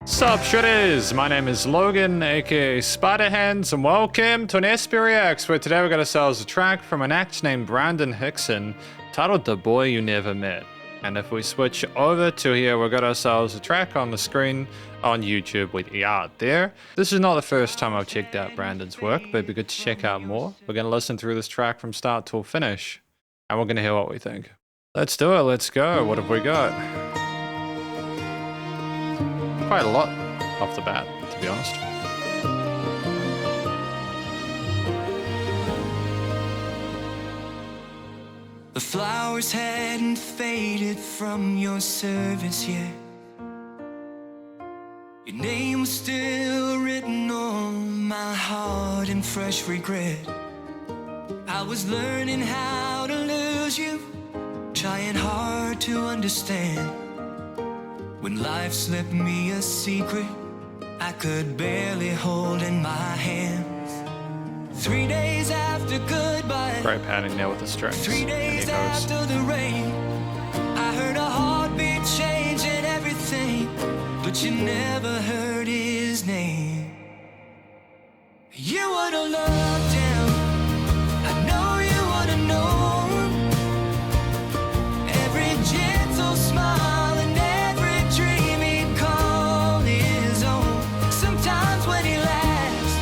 Sup Shredders, my name is Logan, aka Spiderhands, and welcome to an SP Reacts, where today we got ourselves a track from an act named Brandon Hixson, titled The Boy You Never Met. And if we switch over to here, we got ourselves a track on the screen on YouTube with the art there. This is not the first time I've checked out Brandon's work, but it'd be good to check out more. We're going to listen through this track from start till finish, and we're going to hear what we think. Let's do it, let's go. What have we got? Quite a lot off the bat, to be honest. The flowers hadn't faded from your service yet. Your name was still written on my heart in fresh regret. I was learning how to lose you, trying hard to understand. When life slipped me a secret I could barely hold in my hands. 3 days after goodbye, Great padding there with the strings. 3 days after the rain, I heard a heartbeat changing everything, but you never heard his name. You would've loved him, I know you would've known. Every gentle smile and every dream he'd call his own. Sometimes when he laughs,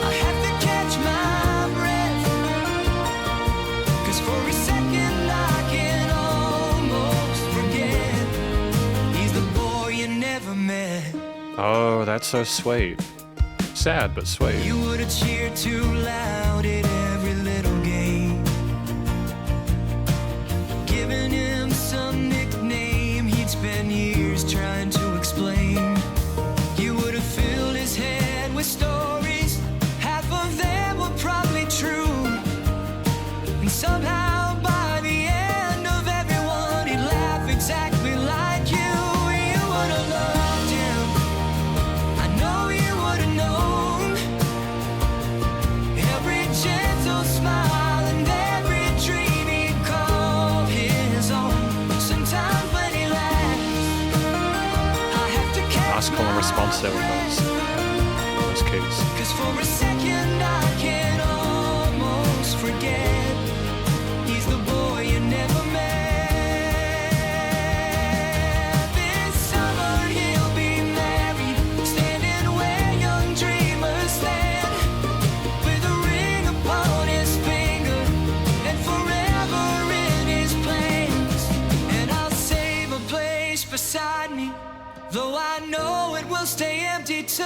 I have to catch my breath, 'cause for a second I can almost forget he's the boy you never met. Oh, that's so sweet. Sad, but sweet. You would've cheered too loud at every little game, giving him some nickname he'd spend years trying to explain. You would've filled his head with stories, half of them were probably true, and somehow by the end of every one he'd laugh exactly like you. You would've loved him, I know you would've known. Every gentle smile and every dream he'd call his own. Sometimes when he laughs, I have to catch Nice call and response there with those keys. 'cause for a second I can almost forget he's the boy you never met. This summer he'll be married, standing where young dreamers stand, with a ring upon his finger and forever in his plans. And I'll save a place beside me, though I know it will stay empty too.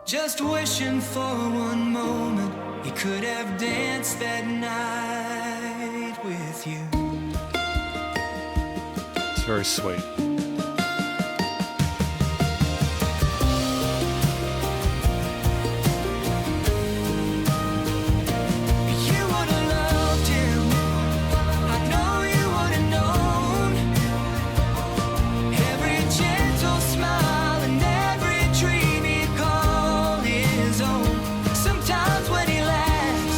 Just wishing for one moment he could have danced that night with you. It's very sweet. You would've loved him, I know you would've known. Every gentle smile and every dream he'd call his own. Sometimes when he laughs,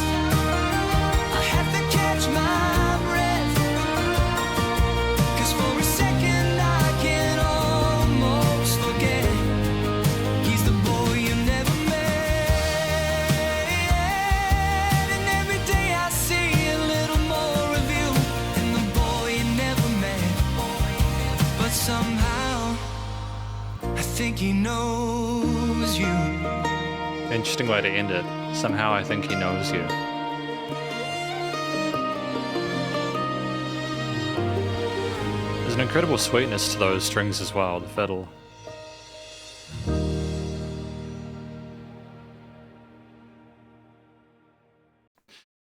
I have to catch my breath, 'cause for a second I can almost forget he's the boy you never met. And every day I see a little more of you in the boy you never met. But somehow I think he knows you. Interesting way to end it. Somehow I think he knows you. There's an incredible sweetness to those strings as well, the fiddle.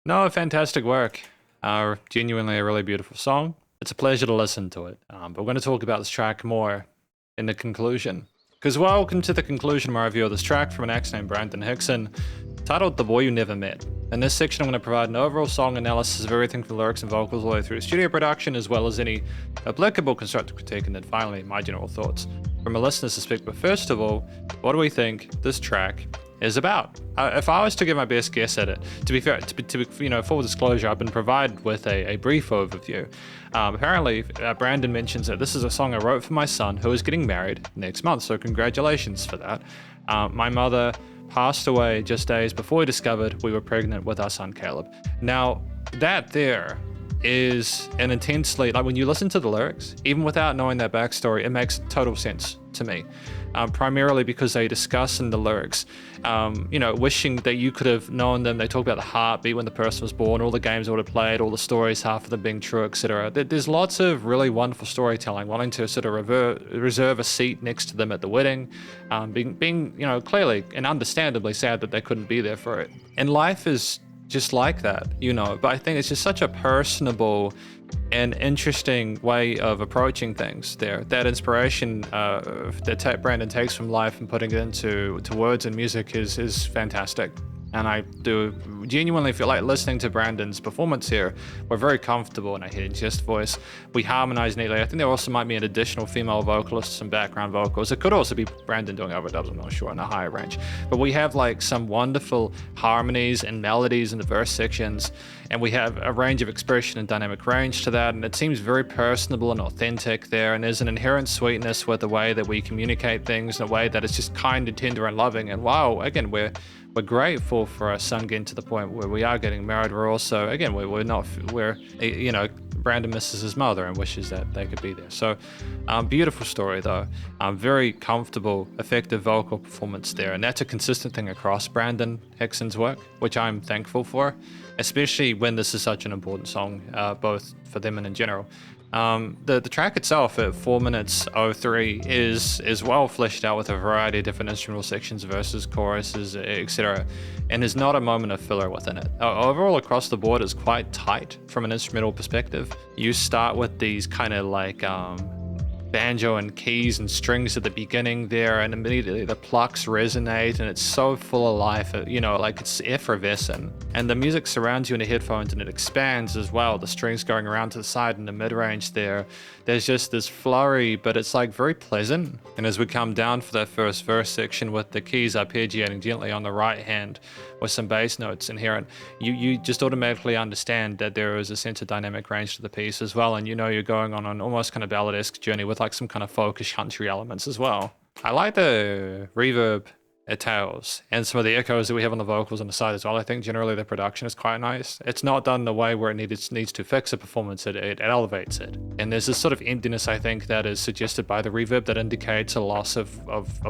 No, fantastic work. Genuinely a really beautiful song. It's a pleasure to listen to it. But we're going to talk about this track more in the conclusion. Because welcome to the conclusion of my review of this track from an act named Brandon Hixson, titled The Boy You Never Met. In this section, I'm going to provide an overall song analysis of everything from lyrics and vocals all the way through studio production, as well as any applicable constructive critique, and then finally, my general thoughts from a listener's perspective. But first of all, what do we think this track is about. If I was to give my best guess at it, to be fair, full disclosure, I've been provided with a brief overview. Apparently, Brandon mentions that this is a song I wrote for my son who is getting married next month, so congratulations for that. My mother passed away just days before we discovered we were pregnant with our son Caleb. Now, that there is an intensely, like when you listen to the lyrics, even without knowing that backstory, it makes total sense to me. Primarily because they discuss in the lyrics, wishing that you could have known them. They talk about the heartbeat when the person was born, all the games they would have played, all the stories, half of them being true, etc. There's lots of really wonderful storytelling, wanting to sort of reserve a seat next to them at the wedding, being clearly and understandably sad that they couldn't be there for it. And life is just like that, but I think it's just such a personable and interesting way of approaching things there. That inspiration that Brandon takes from life and putting it into words and music is fantastic. And I do genuinely feel like listening to Brandon's performance here, we're very comfortable, and I hear his voice. We harmonize neatly. I think there also might be an additional female vocalist, some background vocals. It could also be Brandon doing overdubs, I'm not sure, in a higher range. But we have like some wonderful harmonies and melodies in the verse sections, and we have a range of expression and dynamic range to that, and it seems very personable and authentic there, and there's an inherent sweetness with the way that we communicate things in a way that is just kind and tender and loving. And wow, again, we're grateful for our son getting to the point where we are getting married. We're also, again, Brandon misses his mother and wishes that they could be there. So beautiful story though. Very comfortable, effective vocal performance there. And that's a consistent thing across Brandon Hixson's work, which I'm thankful for, especially when this is such an important song, both for them and in general. The track itself at 4 minutes 03 is well fleshed out with a variety of different instrumental sections, verses, choruses, etc. And there's not a moment of filler within it. Overall, across the board, it's quite tight from an instrumental perspective. You start with these kind of like banjo and keys and strings at the beginning there, and immediately the plucks resonate, and it's so full of life, like it's effervescent. And the music surrounds you in the headphones, and it expands as well. The strings going around to the side in the mid-range there's just this flurry, but it's like very pleasant. And as we come down for that first verse section with the keys arpeggiating gently on the right hand with some bass notes inherent, you just automatically understand that there is a sense of dynamic range to the piece as well, and you're going on an almost kind of balladesque journey with like some kind of folkish country elements as well. I like the reverb it tails and some of the echoes that we have on the vocals on the side as well. I think generally the production is quite nice. It's not done the way where it needs to fix a performance, it elevates it. And there's this sort of emptiness, I think, that is suggested by the reverb that indicates a loss of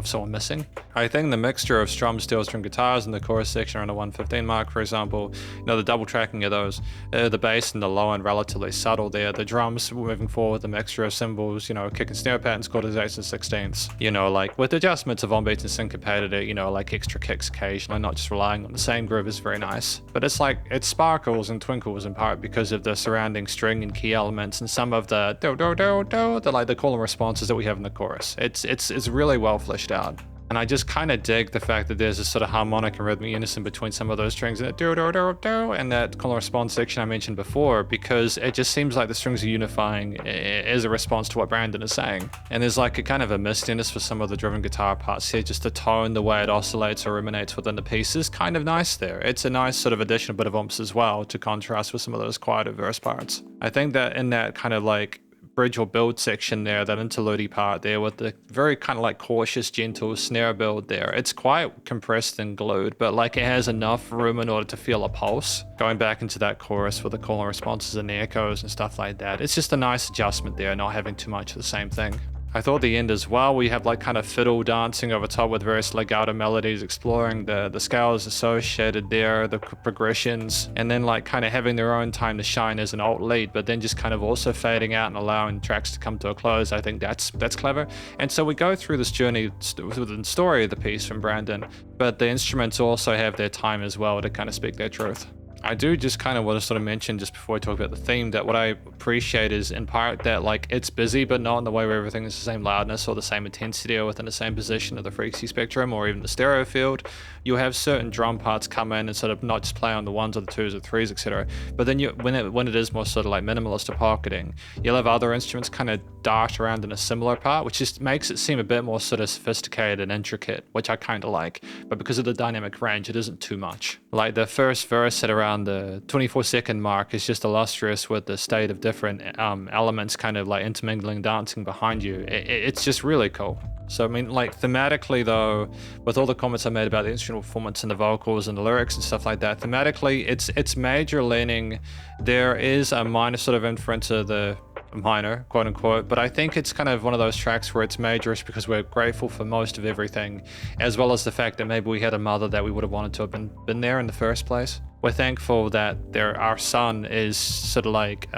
someone missing. I think the mixture of strum, steel, string guitars in the chorus section around the 115 mark, for example, the double tracking of those, the bass and the low end relatively subtle there, the drums moving forward, the mixture of cymbals, kick and snare patterns, quarters, eighths and sixteenths, like with adjustments of on beats and syncopated it, like extra kicks occasionally, not just relying on the same groove, is very nice. But it's like, it sparkles and twinkles in part because of the surrounding string and key elements and some of the the call and responses that we have in the chorus. It's really well fleshed out. And I just kind of dig the fact that there's this sort of harmonic and rhythmic unison between some of those strings and that and that call and response section I mentioned before, because it just seems like the strings are unifying as a response to what Brandon is saying. And there's like a kind of a mistiness for some of the driven guitar parts here, just the tone, the way it oscillates or ruminates within the piece is kind of nice there. It's a nice sort of additional bit of oomph as well to contrast with some of those quieter verse parts. I think that in that kind of like bridge or build section there, that interlude part there with the very kind of like cautious, gentle snare build there, it's quite compressed and glued, but like it has enough room in order to feel a pulse. Going back into that chorus with the call and responses and the echoes and stuff like that, it's just a nice adjustment there, not having too much of the same thing. I thought the end as well, we have like kind of fiddle dancing over top with various legato melodies, exploring the scales associated there, the progressions, and then like kind of having their own time to shine as an alt lead, but then just kind of also fading out and allowing tracks to come to a close. I think that's clever. And so we go through this journey within the story of the piece from Brandon, but the instruments also have their time as well to kind of speak their truth. I do just kind of want to sort of mention just before I talk about the theme that what I appreciate is in part that like it's busy, but not in the way where everything is the same loudness or the same intensity or within the same position of the frequency spectrum or even the stereo field. You'll have certain drum parts come in and sort of not just play on the ones or the twos or threes, etc. But then when it is more sort of like minimalist or pocketing, you'll have other instruments kind of dart around in a similar part, which just makes it seem a bit more sort of sophisticated and intricate, which I kind of like. But because of the dynamic range, it isn't too much. Like the first verse at around the 24-second mark is just illustrious with the state of different elements kind of like intermingling, dancing behind you. It's just really cool. So, I mean, like, thematically, though, with all the comments I made about the instrumental performance and the vocals and the lyrics and stuff like that, thematically, it's major leaning. There is a minor sort of inference of the minor, quote unquote, but I think it's kind of one of those tracks where it's majorish because we're grateful for most of everything, as well as the fact that maybe we had a mother that we would have wanted to have been there in the first place. We're thankful that our son is sort of like,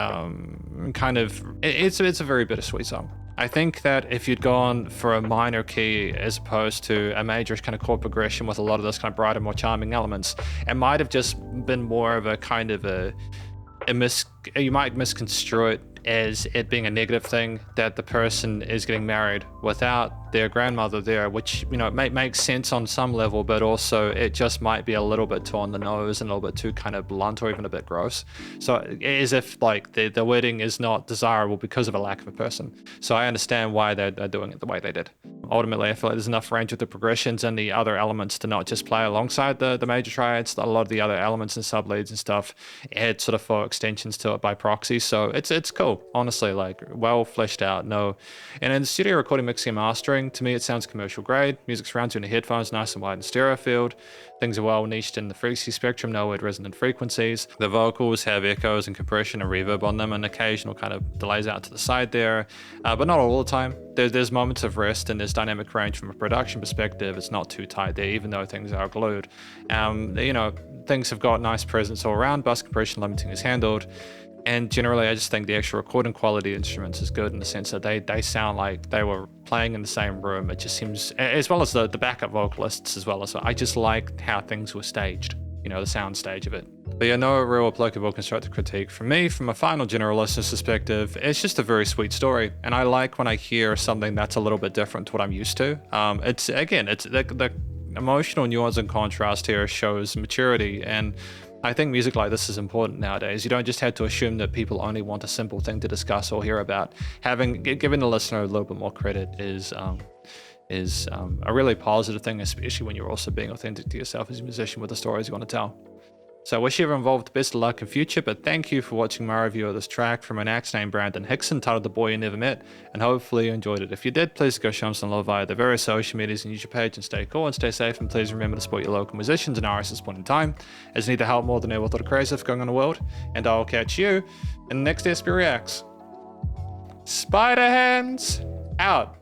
it's a very bittersweet song. I think that if you'd gone for a minor key as opposed to a major kind of chord progression with a lot of those kind of brighter, more charming elements, it might have just been more of a kind of you might misconstrue it as it being a negative thing that the person is getting married without their grandmother there, which, you know, makes sense on some level, but also it just might be a little bit too on the nose and a little bit too kind of blunt or even a bit gross. So as if like the wedding is not desirable because of a lack of a person. So I understand why they're doing it the way they did. Ultimately, I feel like there's enough range with the progressions and the other elements to not just play alongside the major triads. A lot of the other elements and subleads and stuff add sort of 4 extensions to it by proxy. So it's cool, honestly, like well fleshed out. And in the studio recording, mixing and mastering, to me it sounds commercial grade. Music surrounds you in the headphones, nice and wide in stereo field. Things are well niched in the frequency spectrum, no weird resonant frequencies. The vocals have echoes and compression and reverb on them, and occasional kind of delays out to the side there, but not all the time. There's moments of rest and there's dynamic range from a production perspective. It's not too tight there, even though things are glued. You know, things have got nice presence all around. Bus compression limiting is handled. And generally, I just think the actual recording quality of instruments is good in the sense that they sound like they were playing in the same room. It just seems, as well as the backup vocalists as well. So I just like how things were staged, you know, the sound stage of it. But yeah, no real applicable constructive critique from me. From a final general listener's perspective, it's just a very sweet story. And I like when I hear something that's a little bit different to what I'm used to. It's the emotional nuance and contrast here shows maturity, and I think music like this is important nowadays. You don't just have to assume that people only want a simple thing to discuss or hear about. Giving the listener a little bit more credit is a really positive thing, especially when you're also being authentic to yourself as a musician with the stories you want to tell. So I wish everyone involved the best of luck in future, but thank you for watching my review of this track from an act named Brandon Hixson titled The Boy You Never Met, and hopefully you enjoyed it. If you did, please go show him some love via the various social medias and YouTube page, and stay cool and stay safe, and please remember to support your local musicians and artists at this point in time, as they need the help more than ever with all the crazy stuff going on in the world, and I'll catch you in the next SP Reacts. Spiderhands out!